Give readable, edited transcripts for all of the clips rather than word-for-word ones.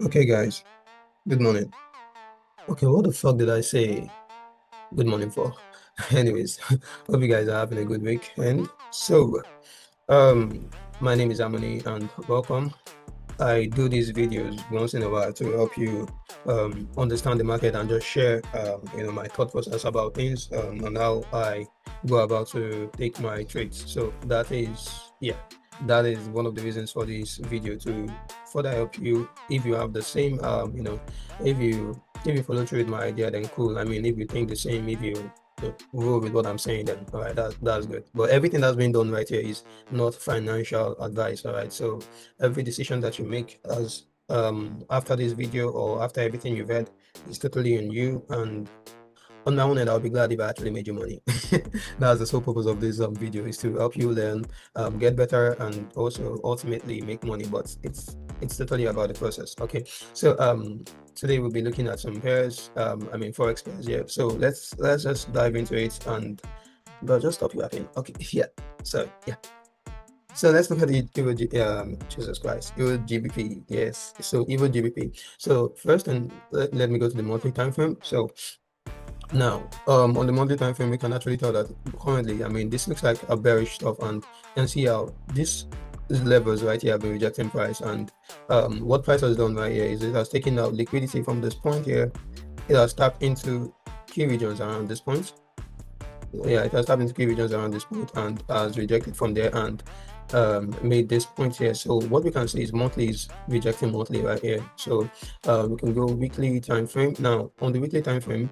Okay, guys, good morning. Okay, what the fuck did I say good morning for? Anyways, hope you guys are having a good weekend. Um, my name is Amani and welcome. I do these videos once in a while to help you understand the market and just share my thought process about things and how I go about to take my trades. So that is one of the reasons for this video to further help you if you have the same if you follow through with my idea, then cool. I mean, if you think the same, if you roll with what I'm saying, then all right, that's good. But everything that's being done right here is not financial advice. All right, so every decision that you make as after this video or after everything you've heard is totally on you. And on my own end, I'll be glad if I actually made you money. That's the sole purpose of this video, is to help you learn, get better, and also ultimately make money. But it's totally about the process. Okay, so today we'll be looking at some pairs. I mean forex pairs. Yeah. So let's just dive into it and but just stop yapping. Okay. Yeah. So yeah. So let's look at the Jesus Christ, Euro GBP. Yes. So Euro GBP. So first, and let me go to the monthly time frame. So now, on the monthly time frame, we can actually tell that currently, I mean, this looks like a bearish stuff, and you can see how this levels right here have been rejecting price. And what price has done right here is it has taken out liquidity from this point here. It has tapped into key regions around this point. Yeah, it has tapped into key regions around this point and has rejected from there and made this point here. So what we can see is monthly is rejecting monthly right here. So we can go weekly time frame. Now on the weekly time frame,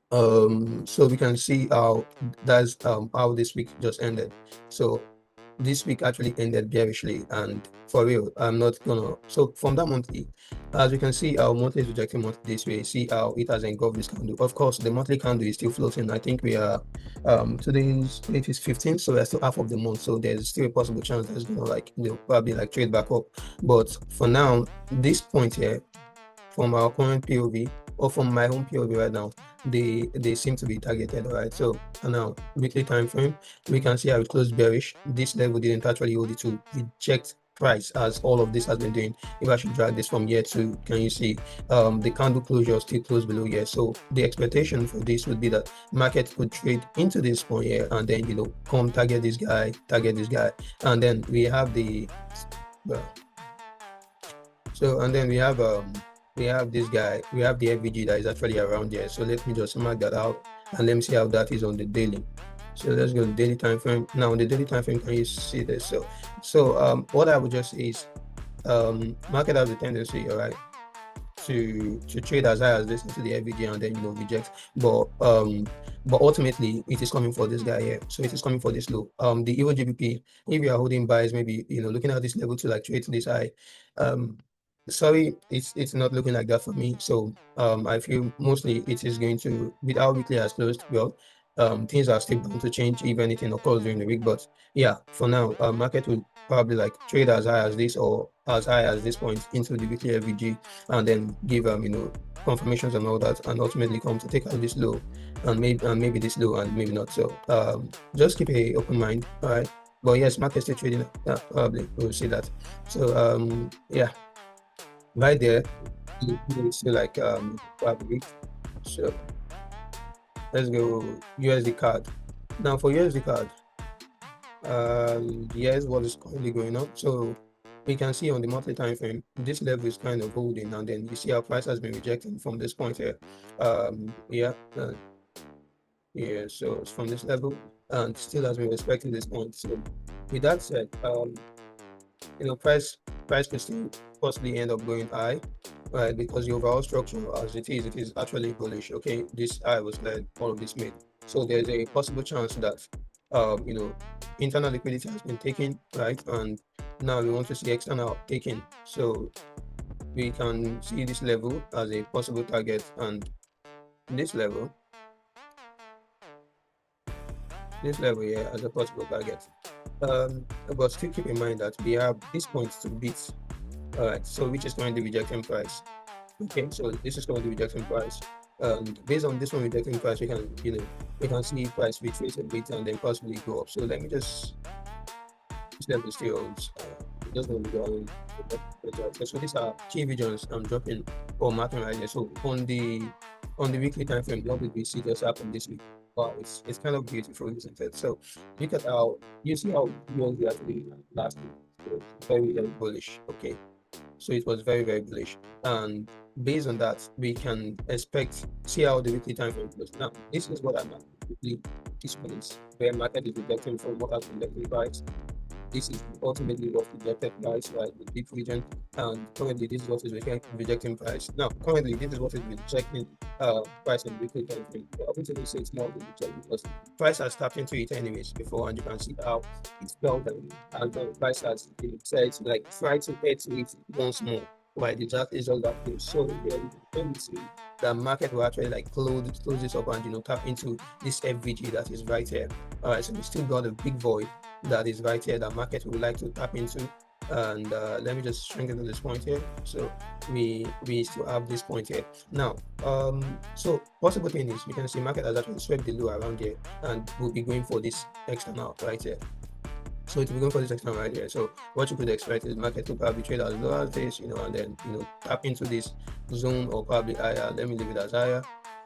so we can see how that's how this week just ended. So this week actually ended bearishly, and for real, I'm not gonna. So from that monthly, as you can see, our monthly is rejecting monthly this way. See how it has engulfed this candle. Of course, the monthly candle is still floating. I think we are today's date is 15th, so we're still half of the month. So there's still a possible chance that's gonna probably like trade back up. But for now, this point here from our current POV or from my own POV right now, they seem to be targeted. All right. So now weekly time frame, we can see how it closed bearish. This level didn't actually hold it to reject price as all of this has been doing. If I should drag this from here to, can you see the candle closure still closed below here? So the expectation for this would be that market could trade into this point here and then come target this guy, and then we have the well, so and then we have this guy, we have the FVG that is actually around here. So let me just mark that out and let me see how that is on the daily. So let's go to daily time frame. Now on the daily time frame, can you see this? So what I would just say is market has a tendency, all right, to trade as high as this into the FVG and then reject. But ultimately it is coming for this guy here. So it is coming for this low. The Euro GBP, if you are holding buys, maybe looking at this level to like trade to this high, sorry, it's not looking like that for me. So I feel mostly it is going to, with our weekly has closed, well, things are still bound to change if anything occurs during the week. But yeah, for now, market will probably like trade as high as this or as high as this point into the weekly FVG and then give confirmations and all that, and ultimately come to take out this low and maybe this low and maybe not. So just keep a open mind. All right. But yes, market still trading. Probably we'll see that. So yeah, right there, you see like probably. So let's go USD card. Now for USD card, yes, what is currently going on. So we can see on the monthly time frame, this level is kind of holding, and then you see our price has been rejecting from this point here. Yeah, yeah. So it's from this level, and still has been respecting this point. So with that said, price could still possibly end up going high, right? Because the overall structure as it is actually bullish. Okay, this high was led, all of this made. So there's a possible chance that internal liquidity has been taken, right? And now we want to see external taken. So we can see this level as a possible target and this level here as a possible target. But still keep in mind that we have this point to beat. All right, so which is going to be rejecting price. Okay, so this is going to be rejecting price. Based on this one rejecting price, we can see price retrace a bit and then possibly go up. So let me just, this level still holds. just going to go ahead. So these are key regions I'm dropping or marking right here. So on the weekly time frame, what did we see just happen this week? Wow, it's kind of beautiful, isn't it? So look at how you see how USD actually last week. So very, very bullish. Okay. So it was very, very bullish. And based on that, we can see how the weekly time frame goes. Now, this is what I'm weekly. This one is where market is rejecting from what has been left price. This is ultimately what rejected price, right? The deep region, and currently this is what is rejecting price. Now, currently this is what is rejecting price and weekly time frame. But obviously, say it's not rejected because price has tapped into it anyways before, and you can see how it's fell down, and the price has said like try to hit it once more. Right, that is all that thing. So yeah, when we see the market will actually like close this up and tap into this FVG that is right here. All right, so we still got a big void that is right here that market would like to tap into. And let me just shrink it to this point here. So we still have this point here now. So possible thing is we can see market has actually swept the low around here and we'll be going for this external right here. So it will be going for this external right here. So what you could expect is market to probably trade as low as this, and then tap into this zone or probably higher. Let me leave it as higher.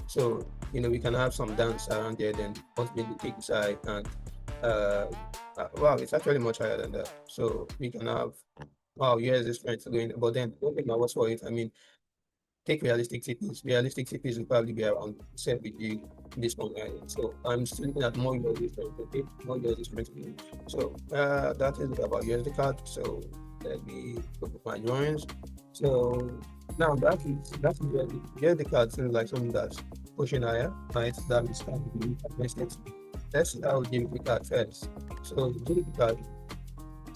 So we can have some dance around there, then ultimately take this high and wow, it's actually much higher than that. So we can have, wow, here's this trend going, but then don't take my words for it. I mean, take realistic TPs. Realistic TPs will probably be around 70 this one, right? So I'm still looking at more USD strength, okay? More USD strength. So that is about USD card. So let me look at my drawings. So now that is USD card seems like something that's pushing higher, right? That means let's see how JPY card fares. So JPY card,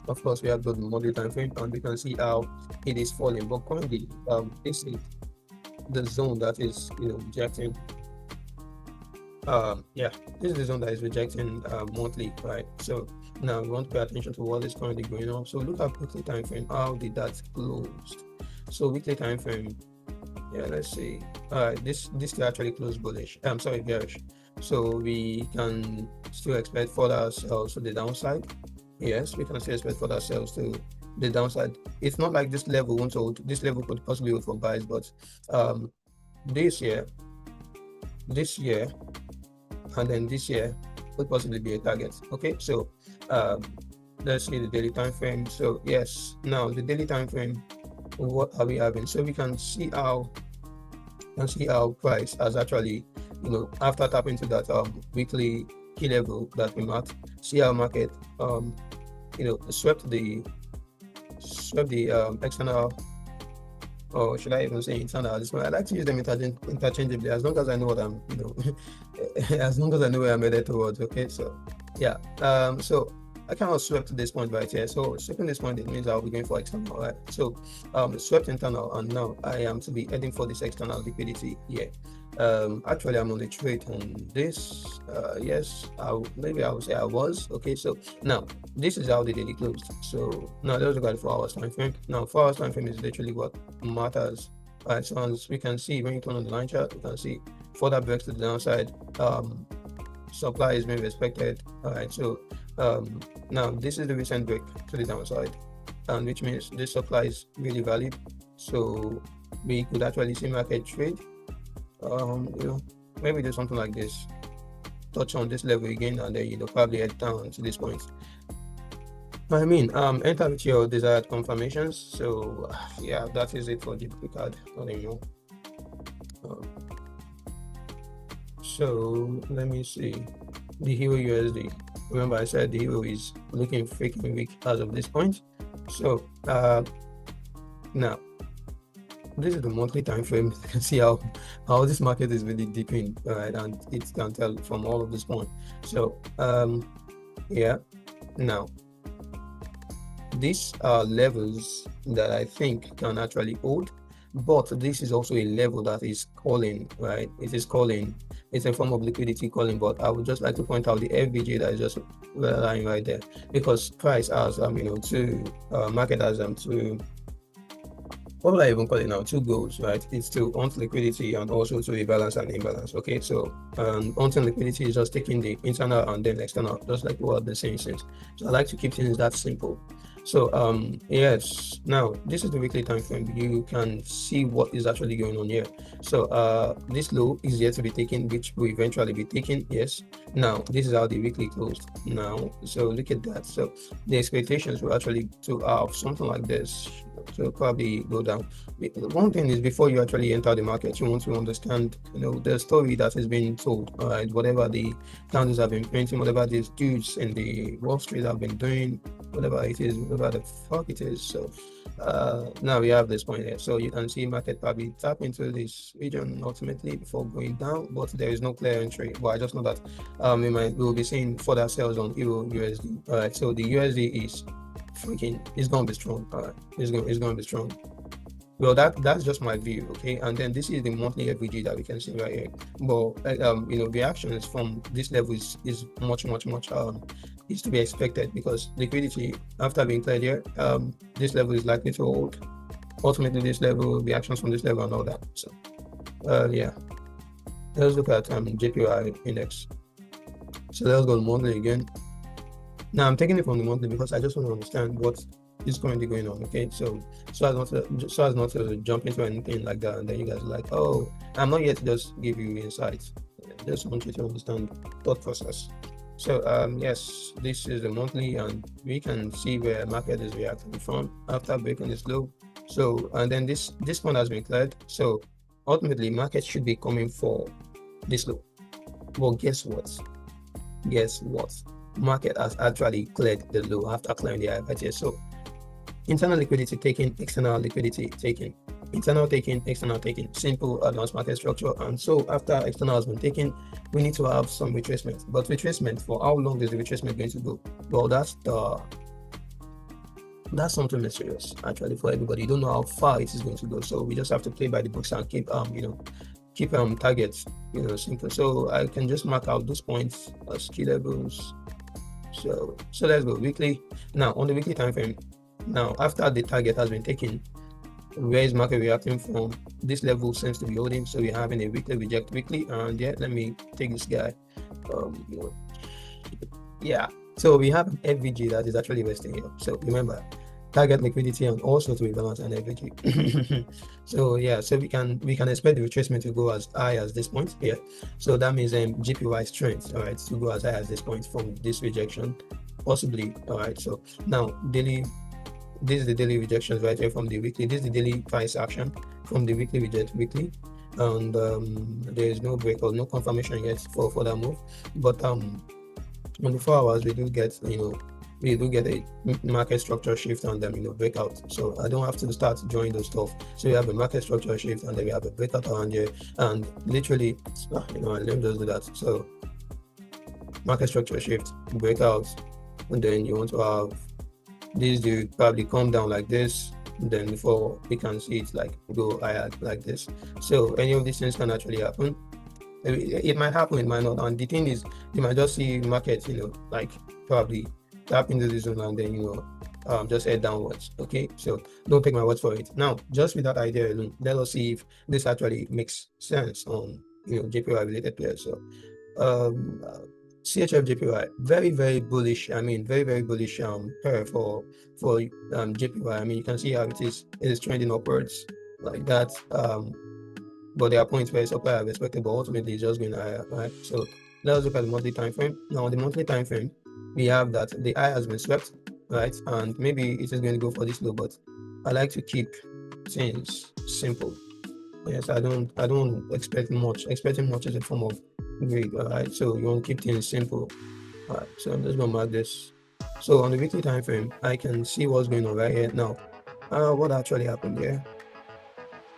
of course, we have got the monthly time frame, and we can see how it is falling. But currently, this is the zone that is rejecting. Yeah, this is the zone that is rejecting monthly, right? So now we want to pay attention to what is currently going on. So look at weekly time frame. How did that closed? So weekly time frame. Yeah, let's see. This actually closed bullish. I'm sorry, bearish. So we can still expect further sales to the downside. Yes, we can still expect further sales to the downside. It's not like this level won't hold. This level could possibly hold for buys, but this year, and then this year could possibly be a target. Okay, so let's see the daily time frame. So yes, now the daily time frame, what are we having? So we can see how price has actually after tapping into that weekly key level that we marked, see how market swept the external, or should I even say internal? This one I like to use them interchangeably as long as I know what I'm as long as I know where I'm headed towards. Okay, so yeah, so I kind of swept to this point right here. So sweeping this point, it means I'll be going for external, right? So swept internal, and now I am to be heading for this external liquidity here. Actually I'm on the trade on this. Yes, maybe I would say I was. Okay, so now this is how the daily closed. So now let's look at the 4 hours time frame. Now 4 hours time frame is literally what matters. All right, so as we can see, when you turn on the line chart, you can see further breaks to the downside. Supply is being respected. All right, so now this is the recent break to the downside, and which means this supply is really valid. So we could actually see market trade maybe do something like this, touch on this level again, and then probably head down to this point. I mean, enter with your desired confirmations. So yeah, that is it for the card. I don't know. So let me see the Hero USD. Remember I said the Hero is looking freaking weak as of this point. So now this is the monthly time frame. You can see how this market is really dipping, right? And it can tell from all of this point. So yeah, now these are levels that I think can actually hold, but this is also a level that is calling, right? It is calling. It's a form of liquidity calling, but I would just like to point out the FBG that is just lying right there, because price has market has what would I even call it now? 2 goals, right? It's to hunt liquidity and also to rebalance and imbalance. Okay, so hunting liquidity is just taking the internal and then external, just like what the saying says. So I like to keep things that simple. So yes, now this is the weekly time frame. You can see what is actually going on here. So this low is yet to be taken, which will eventually be taken. Yes. Now this is how the weekly closed now. So look at that. So the expectations were actually to have something like this. So probably go down. One thing is, before you actually enter the market, you want to understand, the story that is being told. All right, whatever the candles have been printing, whatever these dudes in the Wall Street have been doing, whatever it is, whatever the fuck it is. So now we have this point here. So you can see market probably tap into this region ultimately before going down, but there is no clear entry. But I just know that we will be seeing further sales on Euro USD. All right, so the USD is freaking, it's gonna be strong. All right, it's gonna be strong. Well, that's just my view, okay. And then this is the monthly FVG that we can see right here. But reactions from this level is much is to be expected, because liquidity after being cleared here, this level is likely to hold. Ultimately, this level, reactions from this level and all that. So yeah, let's look at JPY index. So let's go to monthly again. Now I'm taking it from the monthly because I just want to understand what is currently going on. Okay, so as not to jump into anything like that, and then you guys are like, oh, I'm not here to just give you insights. I just want you to understand thought process. So yes, this is the monthly, and we can see where market is reacting from after breaking this low. So and then this one has been cleared. So ultimately, market should be coming for this low. Well, guess what? Guess what? Market has actually cleared the low after clearing the high right here. So internal liquidity taking, external liquidity taking, internal taking, external taking, simple advanced market structure. And so after external has been taken, we need to have some retracement. But retracement, for how long is the retracement going to go? Well, that's something mysterious actually for everybody. You don't know how far it is going to go. So we just have to play by the books and keep targets, simple. So I can just mark out those points as key levels. So let's go weekly. Now on the weekly time frame, now after the target has been taken, where is market reacting from? This level seems to be holding, so we're having a weekly reject weekly. And yeah, let me take this guy. Yeah, so we have an FVG that is actually resting here. So remember, target liquidity and also to rebalance an FVG. So yeah, so we can expect the retracement to go as high as this point here. So that means JPY strength, all right, to go as high as this point from this rejection, possibly. All right, so now daily, this is the daily rejections right here from the weekly. This is the daily price action from the weekly reject weekly, and there is no break or no confirmation yet for that move. But on the 4 hours, we do get a market structure shift and then breakout. So I don't have to start joining those stuff. So we have a market structure shift and then we have a breakout around here, and literally let me just do that. So market structure shift, breakout, and then you want to have this dude probably come down like this, then before we can see it like go higher like this. So any of these things can actually happen. It might happen, it might not. And the thing is, you might just see market, like probably tap into this zone and then just head downwards. Okay, so don't take my word for it. Now, just with that idea alone, let us see if this actually makes sense on JPY related pairs. So CHF JPY, very bullish. I mean, very bullish pair for JPY. I mean, you can see how it is trending upwards like that. But there are points where it's up higher expected, but ultimately it's just going higher, right? So let's look at the monthly time frame. Now on the monthly time frame, we have that the high has been swept, right? And maybe it is going to go for this low, but I like to keep things simple. Yes, I don't expect much. Expecting much is a form of greed, all right? So you want to keep things simple. All right, so I'm just gonna mark this. So on the weekly time frame, I can see what's going on right here now. What actually happened here?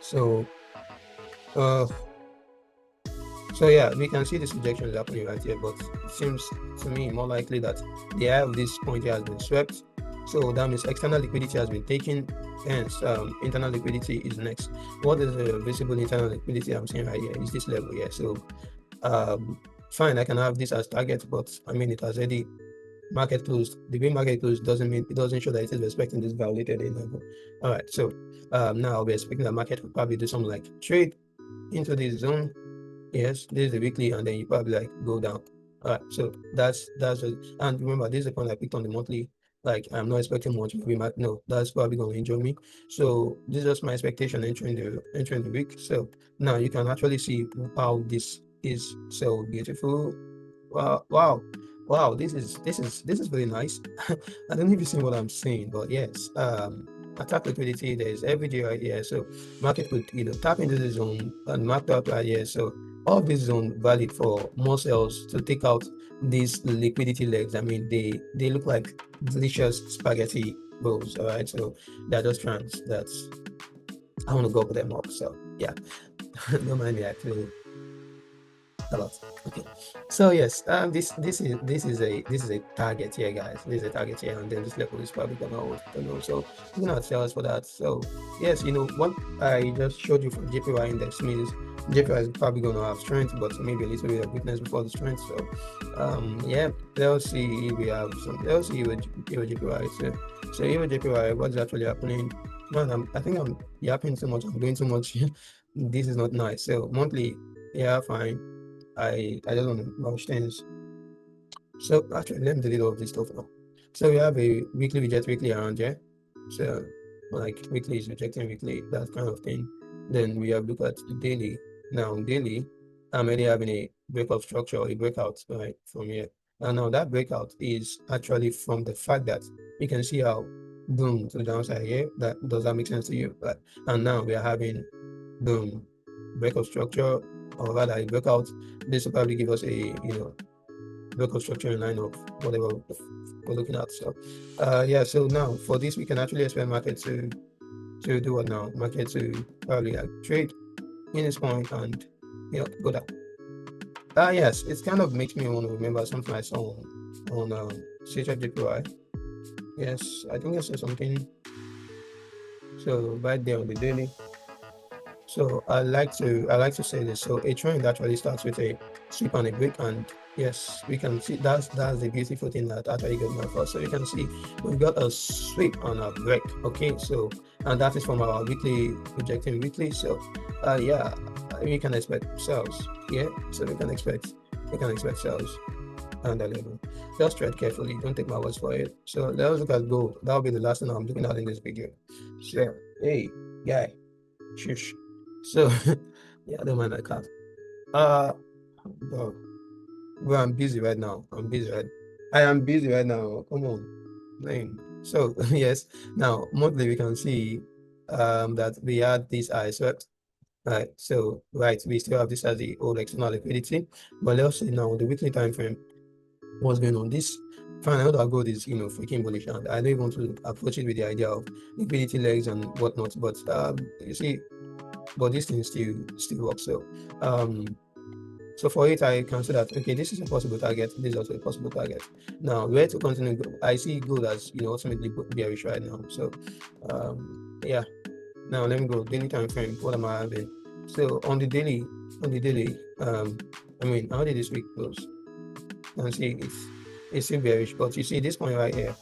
So so yeah, we can see this rejection is happening right here, but it seems to me more likely that the high of this point here has been swept. So that means external liquidity has been taken, hence internal liquidity is next. What is the visible internal liquidity I'm seeing right here is this level here. So fine, I can have this as target, but I mean it has already market closed. The way market closed doesn't mean, it doesn't show that it is respecting this violated A level. All right, so now I'll be expecting that market will probably do something like trade into this zone. Yes, this is the weekly, and then you probably like go down. All right, so that's and remember, this is the point I picked on the monthly. Like I'm not expecting much. Maybe no, that's probably going to injure me. So this is just my expectation entering the week. So now you can actually see how this is so beautiful. Wow, wow, wow! This is very nice. I don't know if you see what I'm saying, but yes, attack liquidity. There's FVG right here, so market could tap into the zone and mark up right here. So all of this zone valid for more sales to take out these liquidity legs. I mean, they look like delicious spaghetti rolls. All right, so they're just trans. That's I want to go for them up. So yeah, don't mind me. I feel a lot. Okay. So yes, this is a target here, guys. This is a target here, and then this level is probably gonna hold. Don't know. So we're gonna tell us for that. So yes, what I just showed you for JPY index means JPY is probably gonna have strength, but maybe a little bit of weakness before the strength. So yeah, let's see if we have some. Let's see with JPY. So here with JPY, what's actually happening? Man, I think I'm yapping too much. I'm doing too much. This is not nice. So monthly, yeah, fine. I don't know most things. So actually, let me delete all of this stuff now. So we have a weekly reject weekly around here. So like weekly is rejecting weekly, that kind of thing. Then we have look at the daily. Now daily, I'm already having a breakout structure or a breakout right from here. And now that breakout is actually from the fact that you can see how boom to the downside here. Does that make sense to you? Right. And now we are having boom breakout structure, or rather a breakout. This will probably give us a breakout structure in line of whatever we're looking at. So yeah, so now for this we can actually expect market to do what now? Market to probably like trade in this point and go down. Yes, it kind of makes me want to remember something I saw on JPY. Yes, I think I saw something. So right there on the daily. So I like to say this. So a trend actually starts with a sweep and a break, and yes, we can see that's the beautiful thing that actually got my first. So you can see we've got a sweep and a break. Okay, so and that is from our weekly projecting weekly. So yeah, we can expect sales. Yeah, so we can expect sales and the level. Just tread carefully. Don't take my words for it. So let's look at gold. That'll be the last thing I'm looking at in this video. So hey, guy, shush. So yeah, I don't mind that cat. Uh bro, I'm busy right now. I am busy right now. Come on. Man. So yes, now monthly we can see that we had this eye swept. Right. So right, we still have this as the old external liquidity. But let's see now the weekly time frame, what's going on. This fine, I know that gold is freaking bullish, and I don't even want to approach it with the idea of liquidity legs and whatnot. But you see, but this thing still works. So for it, I can say that okay, this is a possible target. This is also a possible target. Now, where to continue? I see gold as ultimately bearish right now. So yeah. Now let me go daily time frame. What am I having? So on the daily, I mean, how did this week close? And see, it's still bearish, but you see this point right here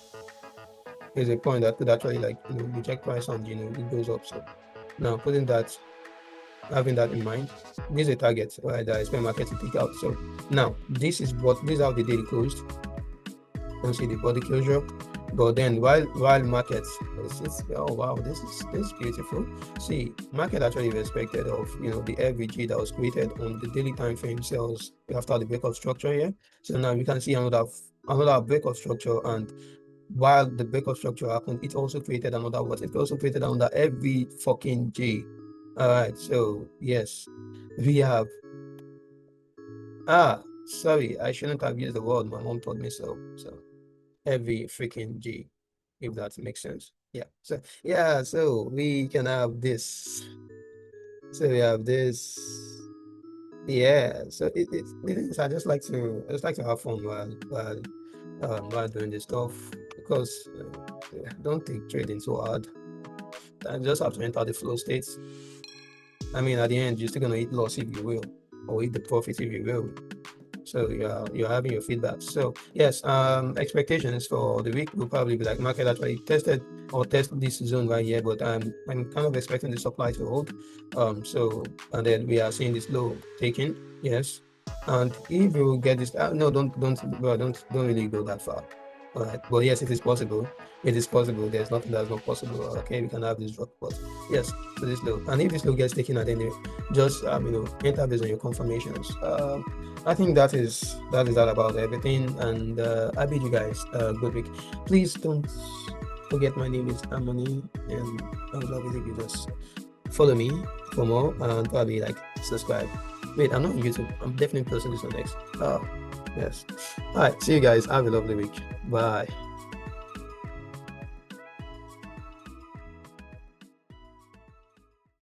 is a point that could actually like reject price and it goes up. So now having that in mind, this is a target right, that I expect market to take out. So now this is how the daily closed. You can see the body closure, but then while markets, oh wow, this is beautiful. See, market actually respected of the FVG that was created on the daily time frame sales after the breakout structure here. So now we can see another breakout structure, and while the breakout structure happened, it also created another what? It also created another every fucking G. All right, so yes, we have sorry, I shouldn't have used the word. My mom told me so. So every freaking G, if that makes sense. Yeah. So yeah, so we can have this. So we have this. Yeah. So it is. I just like to have fun while doing this stuff, because don't take trading so hard. I just have to enter the flow states. I mean, at the end, you're still gonna eat loss if you will, or eat the profit if you will. So you're having your feedback. So yes, expectations for the week will probably be like market actually tested or test this zone right here, but I'm kind of expecting the supply to hold. So and then we are seeing this low taking, yes. And if you get this, no, don't really go that far. All right, but yes, it is possible. It is possible. There's nothing that's not possible. Okay, we can have this drop, but yes, to this low. And if this low gets taken at any, just enter based on your confirmations. I think that is all about everything. And I bid you guys good week. Please don't forget my name is Amani, and I would love it if you just follow me for more and probably like subscribe. Wait, I'm not on YouTube. I'm definitely posting this on next. Yes. All right. See you guys. Have a lovely week. Bye.